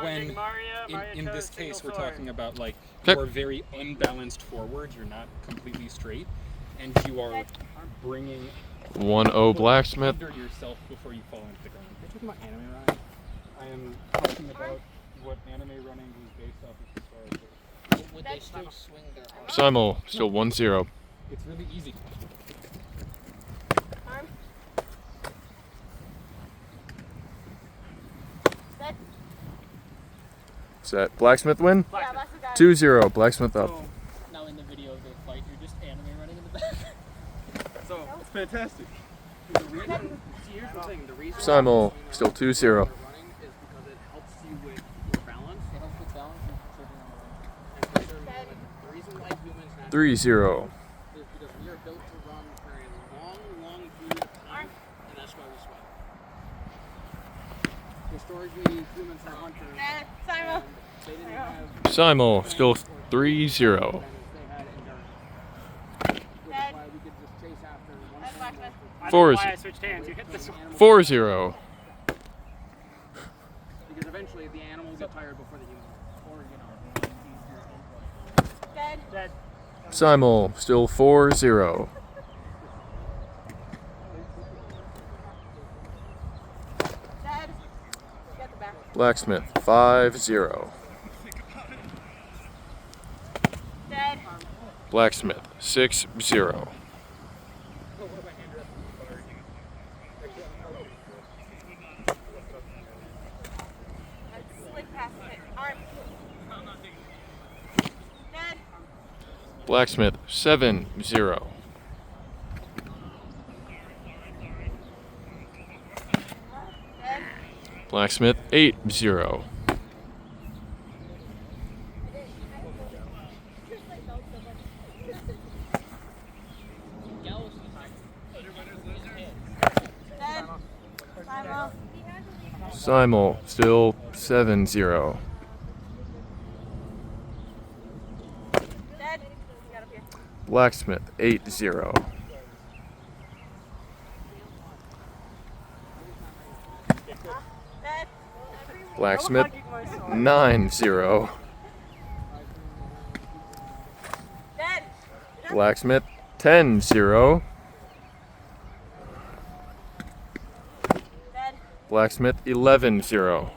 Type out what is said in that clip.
when in this case we're talking about like Okay. you're very unbalanced forward, you're not completely straight, and you are bringing 1-0 Blacksmith. under yourself before you fall into the ground. You're talking about anime running. I am talking about what anime running was based off of historically. Would they still swing their arms? Simul, still 1-0. It's really easy. Arm. Set. Set. Blacksmith win? Yeah, that's the guy. 2-0. Blacksmith up. Now in the video of the fight, you're just anime running in the back. So it's fantastic. Here's the thing, the reason Simul, still 2-0. running is because it helps you with your balance. It helps with balance and conserving on the run. The reason why humans have 3-0. is because we are built to run for a long period of time, and that's why we sweat. Historically, humans are hunters. Simul. And they didn't have Simul, still 3-0. they had endurance. Which is why we could just chase after one That's animal. Blacksmith. I don't know 4-0. why I switched hands. You hit this one. 4-0. Because eventually the animal will get tired before the human. Or, Dead. Dead. Simul, still 4-0. Dead. Get the back. Blacksmith, 5-0. Dead. Blacksmith, 6-0. Let's slick past it. Arm. Dead. Blacksmith, 7-0. Dead. Blacksmith, 8-0. Dead. Simul. Simul, still 7-0. Dead. Get up here. Blacksmith, 8-0. Dead. Blacksmith, 9-0. Dead. Blacksmith, 10-0. Dead. Blacksmith, 11-0.